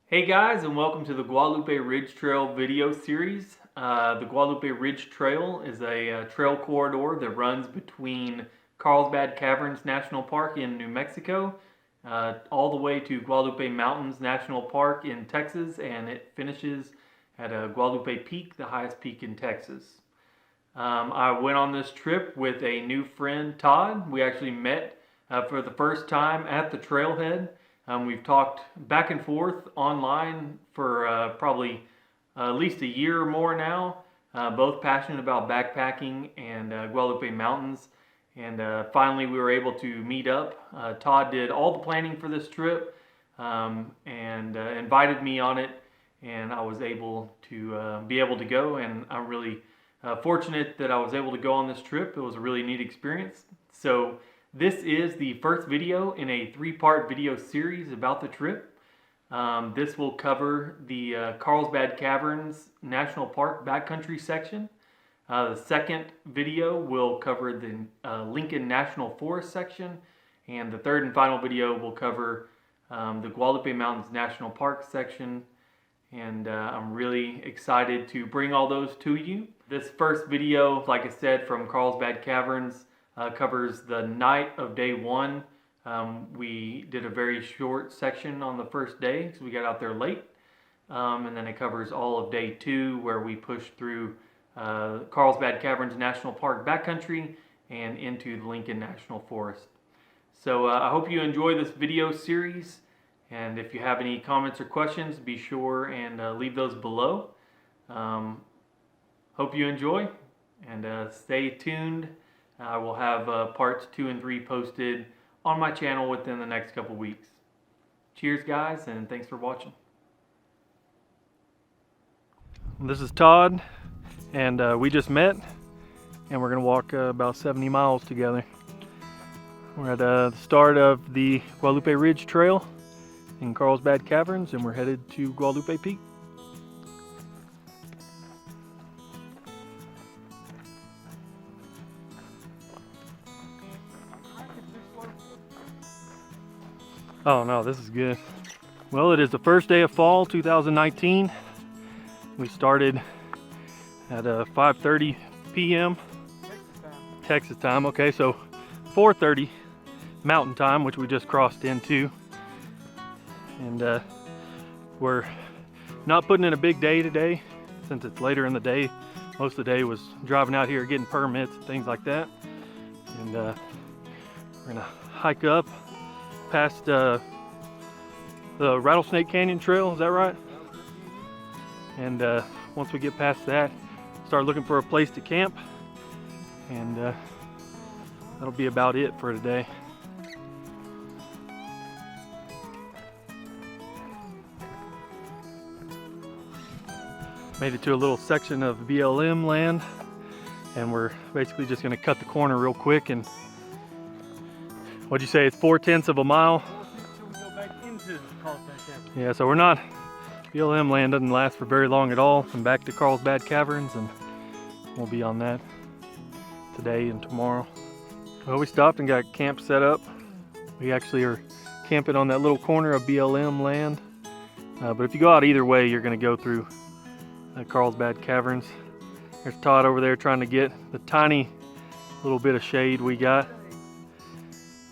Hey guys, and welcome to the Guadalupe Ridge Trail video series. The Guadalupe Ridge Trail is a trail corridor that runs between Carlsbad Caverns National Park in New Mexico, all the way to Guadalupe Mountains National Park in Texas, and it finishes at Guadalupe Peak, the highest peak in Texas. I went on this trip with a new friend, Todd. We actually met for the first time at the trailhead. We've talked back and forth online for probably at least a year or more now, both passionate about backpacking and Guadalupe Mountains. And finally we were able to meet up. Todd did all the planning for this trip and invited me on it, and I was able to be able to go, and I'm really fortunate that I was able to go on this trip. It was a really neat experience. So this is the first video in a three-part video series about the trip. This will cover the Carlsbad Caverns National Park Backcountry section. The second video will cover the Lincoln National Forest section. And the third and final video will cover the Guadalupe Mountains National Park section. And I'm really excited to bring all those to you. This first video, like I said, from Carlsbad Caverns, covers the night of day one. We did a very short section on the first day because we got out there late. And then it covers all of day two, where we pushed through Carlsbad Caverns National Park backcountry and into the Lincoln National Forest. So I hope you enjoy this video series. And if you have any comments or questions, be sure and leave those below. Hope you enjoy, and stay tuned. I will have parts 2 and 3 posted on my channel within the next couple weeks. Cheers guys, and thanks for watching. This is Todd, and we just met, and we're going to walk about 70 miles together. We're at the start of the Guadalupe Ridge Trail in Carlsbad Caverns, and we're headed to Guadalupe Peak. Oh no, this is good. Well, it is the first day of fall 2019. We started at 5:30 p.m. Texas time. Okay, so 4:30 Mountain Time, which we just crossed into. And we're not putting in a big day today since it's later in the day. Most of the day was driving out here, getting permits and things like that. And we're gonna hike up past the Rattlesnake Canyon Trail, is that right? And once we get past that, start looking for a place to camp, and that'll be about it for today. Made it to a little section of BLM land, and we're basically just going to cut the corner real quick. And what'd you say, it's 4/10 of a mile? We go back into Carlsbad Caverns. Yeah, so we're not, BLM land doesn't last for very long at all. I'm back to Carlsbad Caverns, and we'll be on that today and tomorrow. Well, we stopped and got camp set up. We actually are camping on that little corner of BLM land. But if you go out either way, you're going to go through Carlsbad Caverns. There's Todd over there trying to get the tiny little bit of shade we got.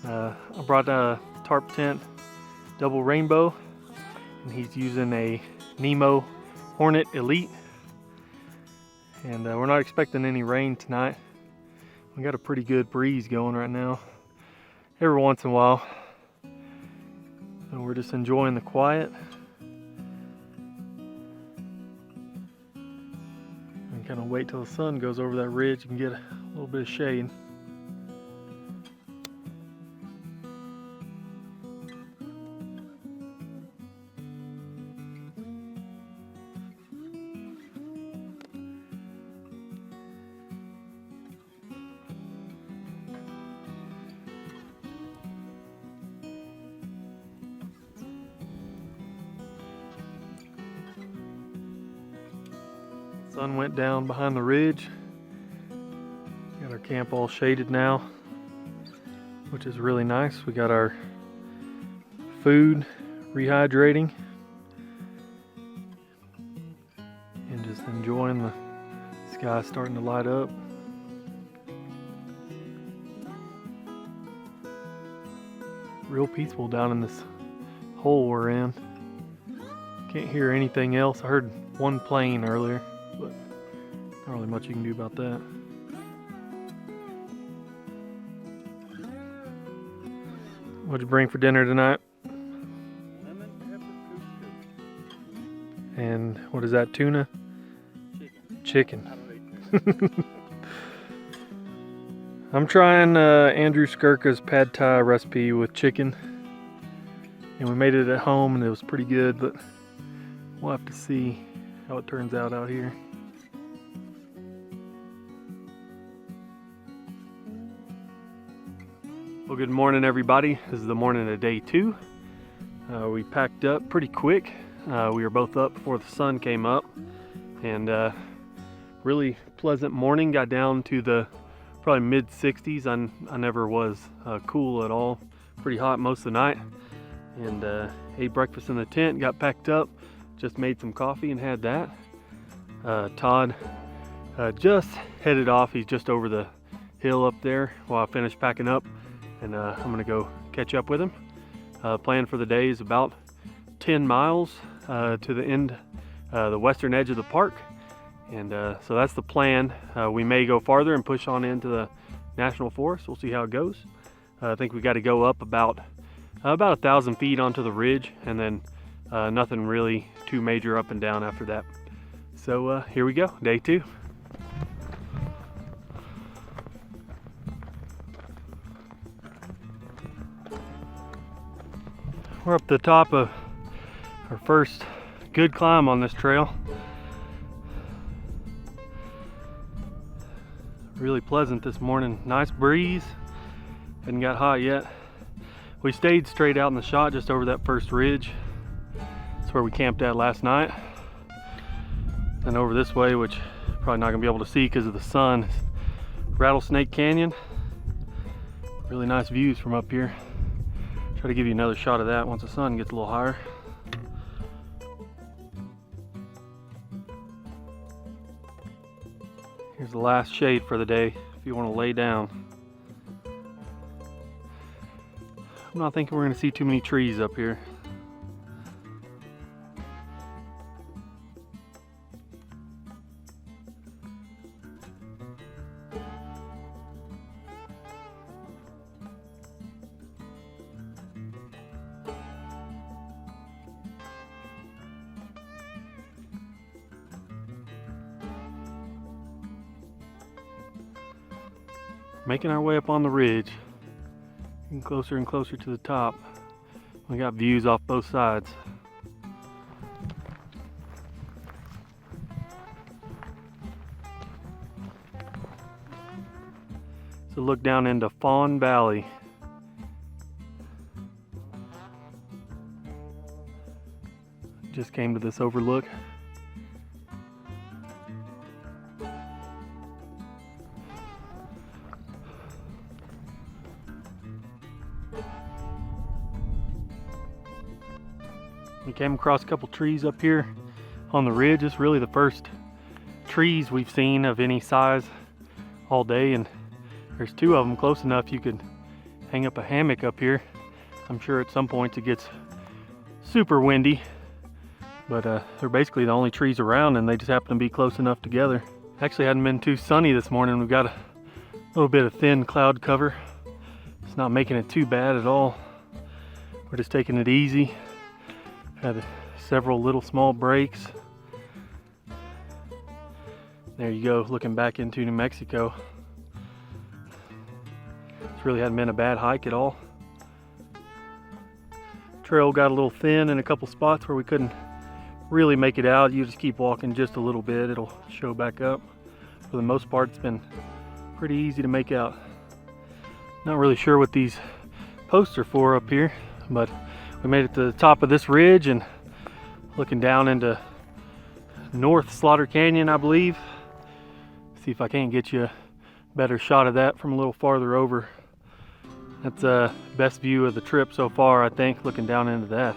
I brought a tarp tent, double rainbow, and he's using a Nemo Hornet Elite. And we're not expecting any rain tonight. We got a pretty good breeze going right now, every once in a while. And we're just enjoying the quiet. And kind of wait till the sun goes over that ridge and get a little bit of shade. Sun went down behind the ridge. Got our camp all shaded now, which is really nice. We got our food rehydrating. going. The sky's starting to light up. Real peaceful down in this hole we're in. Can't hear anything else. I heard one plane earlier, but not really much you can do about that. What'd you bring for dinner tonight? Lemon pepper couscous. And what is that, tuna? Chicken. Chicken. I don't eat fish. I'm trying Andrew Skirka's pad thai recipe with chicken. And we made it at home and it was pretty good, but we'll have to see how it turns out here. Well, good morning everybody. This is the morning of day 2. We packed up pretty quick. We were both up before the sun came up, and really pleasant morning. Got down to the probably mid 60s. I never was cool at all. Pretty hot most of the night, and ate breakfast in the tent, got packed up, just made some coffee and had that. Todd just headed off. He's just over the hill up there while I finished packing up, and I'm gonna go catch up with him. Plan for the day is about 10 miles to the end, the western edge of the park, and so that's the plan. We may go farther and push on into the national forest. We'll see how it goes. I think we got to go up about 1,000 feet onto the ridge, and then nothing really too major up and down after that. So here we go, day 2. We're up the top of our first good climb on this trail. Really pleasant this morning. Nice breeze. Hadn't got hot yet. We stayed straight out in the shot just over that first ridge. That's where we camped at last night. And over this way, which probably not gonna be able to see because of the sun, is Rattlesnake Canyon. Really nice views from up here. Try to give you another shot of that once the sun gets a little higher. Here's the last shade for the day if you want to lay down. I'm not thinking we're going to see too many trees up here. Making our way up on the ridge, getting closer and closer to the top. We got views off both sides. So look down into Fawn Valley. Just came to this overlook. We came across a couple trees up here on the ridge. It's really the first trees we've seen of any size all day, and there's 2 of them close enough you could hang up a hammock up here. I'm sure at some points it gets super windy, but they're basically the only trees around, and they just happen to be close enough together. Actually hadn't been too sunny this morning. We've got a little bit of thin cloud cover. It's not making it too bad at all. We're just taking it easy. Had several little small breaks. There you go, looking back into New Mexico. This really hadn't been a bad hike at all. Trail got a little thin in a couple spots where we couldn't really make it out. You just keep walking just a little bit, it'll show back up. For the most part, it's been pretty easy to make out. Not really sure what these posts are for up here, but we made it to the top of this ridge and looking down into North Slaughter Canyon, I believe. See if I can't get you a better shot of that from a little farther over. That's the best view of the trip so far, I think, looking down into that.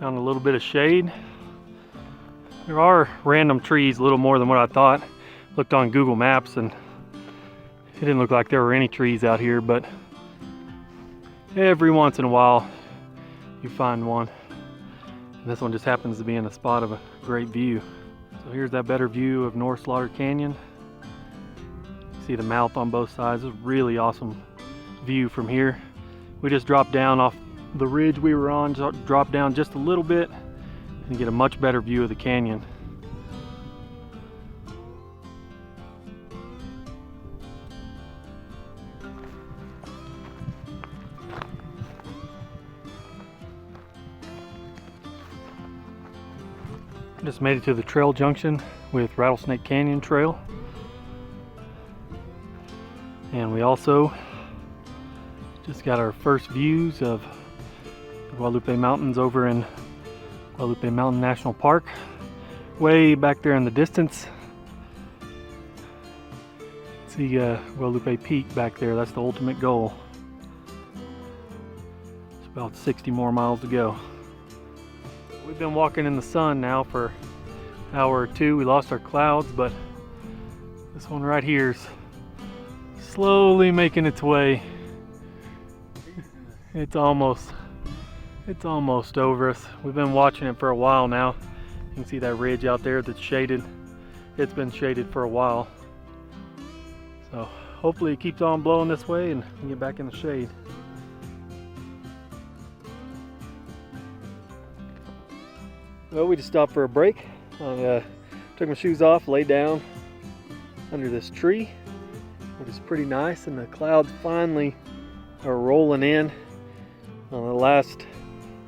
Found a little bit of shade. There are random trees, a little more than what I thought. Looked on Google Maps and it didn't look like there were any trees out here, but every once in a while you find one. And this one just happens to be in a spot of a great view. So here's that better view of North Slaughter Canyon. See the mouth on both sides. It's a really awesome view from here. We just dropped down off the ridge we were on, dropped down just a little bit and get a much better view of the canyon. Just made it to the trail junction with Rattlesnake Canyon Trail. And we also just got our first views of the Guadalupe Mountains over in Guadalupe Mountains National Park. Way back there in the distance. See Guadalupe Peak back there, that's the ultimate goal. It's about 60 more miles to go. We've been walking in the sun now for an hour or two. We lost our clouds, but this one right here is slowly making its way. It's almost over us. We've been watching it for a while now. You can see that ridge out there that's shaded. It's been shaded for a while. So hopefully it keeps on blowing this way and we can get back in the shade. Well, we just stopped for a break. I took my shoes off, laid down under this tree, which is pretty nice, and the clouds finally are rolling in. On the last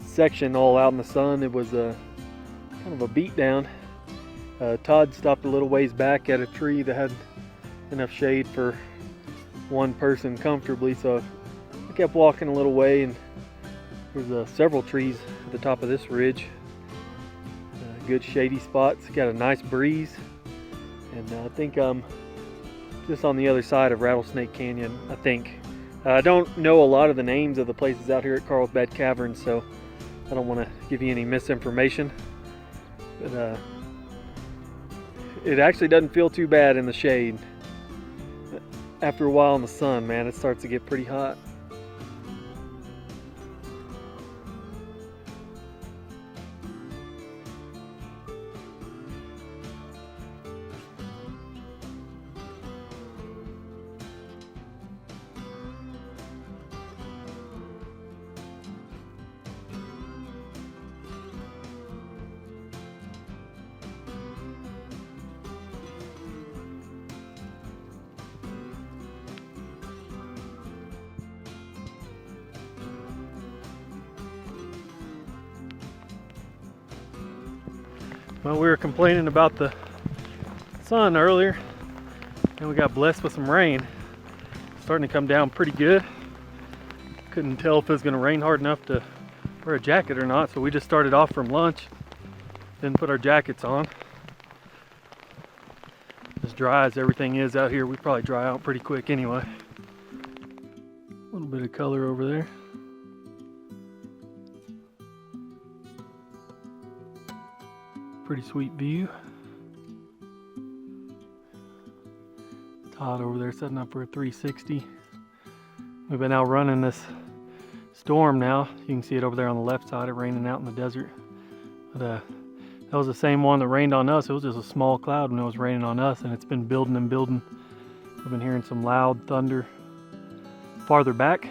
section all out in the sun, it was kind of a beat down. Todd stopped a little ways back at a tree that had enough shade for one person comfortably, so I kept walking a little way, and there's several trees at the top of this ridge. Good shady spots, got a nice breeze, and I think I'm just on the other side of Rattlesnake Canyon, I think. I don't know a lot of the names of the places out here at Carlsbad Caverns, so I don't want to give you any misinformation, but it actually doesn't feel too bad in the shade. After a while in the sun, man, it starts to get pretty hot. Well, we were complaining about the sun earlier, and we got blessed with some rain. It's starting to come down pretty good. Couldn't tell if it was going to rain hard enough to wear a jacket or not, so we just started off from lunch, didn't put our jackets on. As dry as everything is out here, we probably dry out pretty quick anyway. A little bit of color over there. Pretty sweet view. Todd over there setting up for a 360. We've been out running this storm now. You can see it over there on the left side, it raining out in the desert. But that was the same one that rained on us. It was just a small cloud when it was raining on us, and it's been building and building. We've been hearing some loud thunder farther back,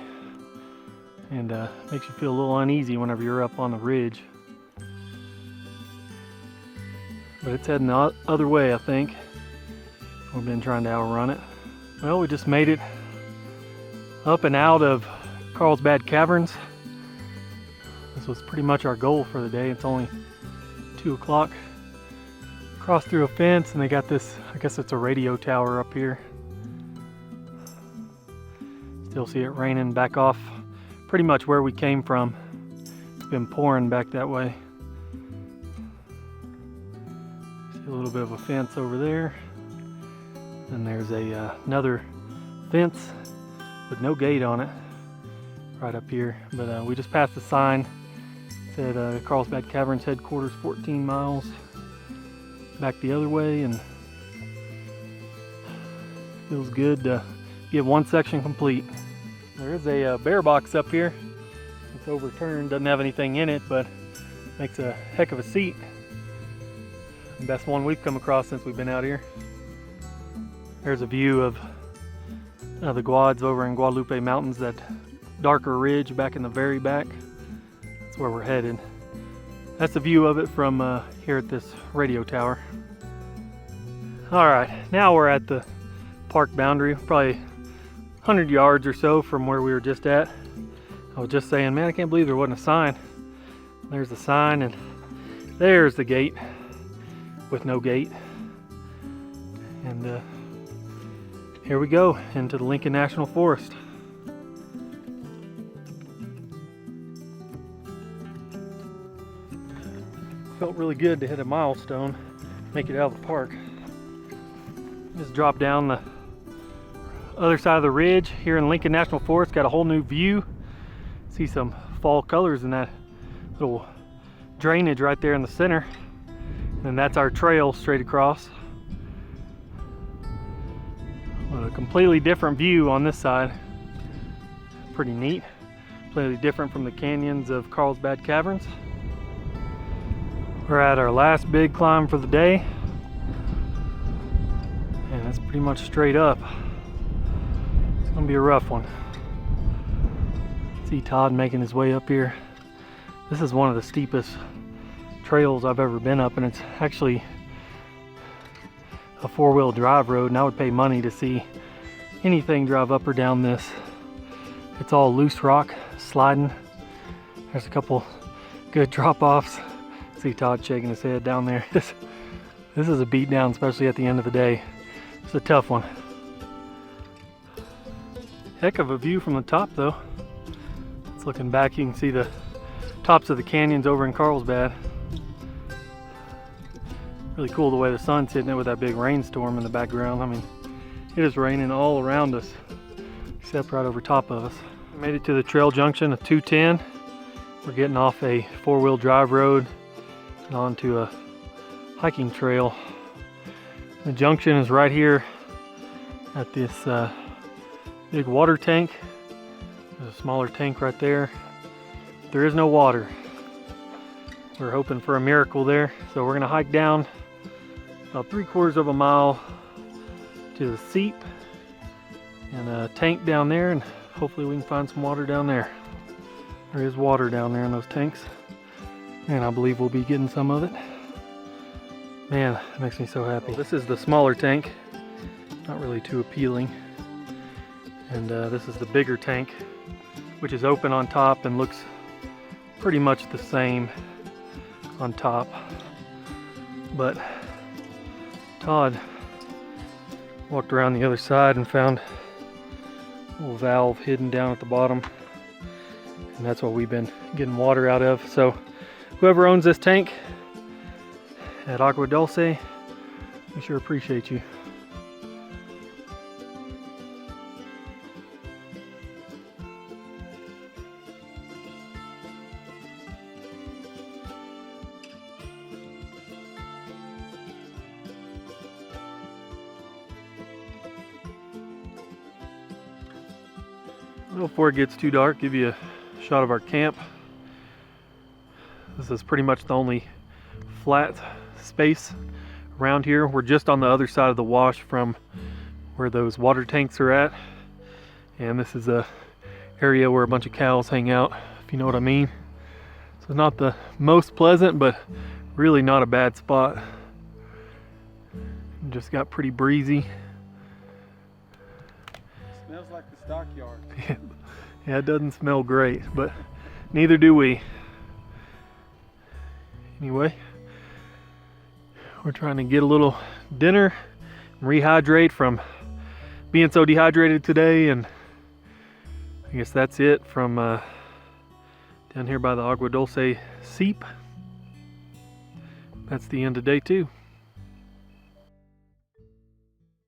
and makes you feel a little uneasy whenever you're up on the ridge. But it's heading the other way, I think. We've been trying to outrun it. Well, we just made it up and out of Carlsbad Caverns. This was pretty much our goal for the day. It's only 2 o'clock. Crossed through a fence, and they got this, I guess it's a radio tower up here. Still see it raining back off pretty much where we came from. It's been pouring back that way. See a little bit of a fence over there. And there's another fence with no gate on it right up here. But we just passed the sign Said Carlsbad Caverns headquarters 14 miles back the other way, and feels good to get one section complete. There is a bear box up here. It's overturned, doesn't have anything in it, but makes a heck of a seat. The best one we've come across since we've been out here. There's a view of the Guads over in Guadalupe Mountains, that darker ridge back in the very back. That's where we're headed. That's the view of it from here at this radio tower. All right, now we're at the park boundary, probably 100 yards or so from where we were just at. I was just saying, man, I can't believe there wasn't a sign. There's the sign, and there's the gate with no gate. And here we go into the Lincoln National Forest. Felt really good to hit a milestone, make it out of the park. Just drop down the other side of the ridge here in Lincoln National Forest. Got a whole new view. See some fall colors in that little drainage right there in the center. And that's our trail straight across. A completely different view on this side. Pretty neat. Completely different from the canyons of Carlsbad Caverns. We're at our last big climb for the day. And it's pretty much straight up. It's gonna be a rough one. See Todd making his way up here. This is one of the steepest trails I've ever been up, and it's actually a four-wheel drive road, and I would pay money to see anything drive up or down this. It's all loose rock, sliding. There's a couple good drop-offs. See Todd shaking his head down there. This is a beat down, especially at the end of the day. It's a tough one. Heck of a view from the top though. It's looking back, you can see the tops of the canyons over in Carlsbad. Really cool the way the sun's hitting it with that big rainstorm in the background. I mean, it is raining all around us, except right over top of us. We made it to the trail junction of 210. We're getting off a four-wheel drive road and onto a hiking trail. The junction is right here at this big water tank. There's a smaller tank right there. There is no water. We're hoping for a miracle there. So we're gonna hike down about 3/4 of a mile to the seep and a tank down there, and hopefully we can find some water down there. There is water down there in those tanks, and I believe we'll be getting some of it. Man, it makes me so happy. This is the smaller tank, not really too appealing. And this is the bigger tank, which is open on top and looks pretty much the same on top. But Todd walked around the other side and found a little valve hidden down at the bottom, and that's what we've been getting water out of. So whoever owns this tank at Agua Dulce, we sure appreciate you. Before it gets too dark, give you a shot of our camp. This is pretty much the only flat space around here. We're just on the other side of the wash from where those water tanks are at, and this is a area where a bunch of cows hang out, if you know what I mean. So not the most pleasant, but really not a bad spot. Just got pretty breezy. Smells like the stockyard. Yeah, it doesn't smell great, but neither do we. Anyway, we're trying to get a little dinner, rehydrate from being so dehydrated today, and I guess that's it from down here by the Agua Dulce Seep. That's the end of day 2.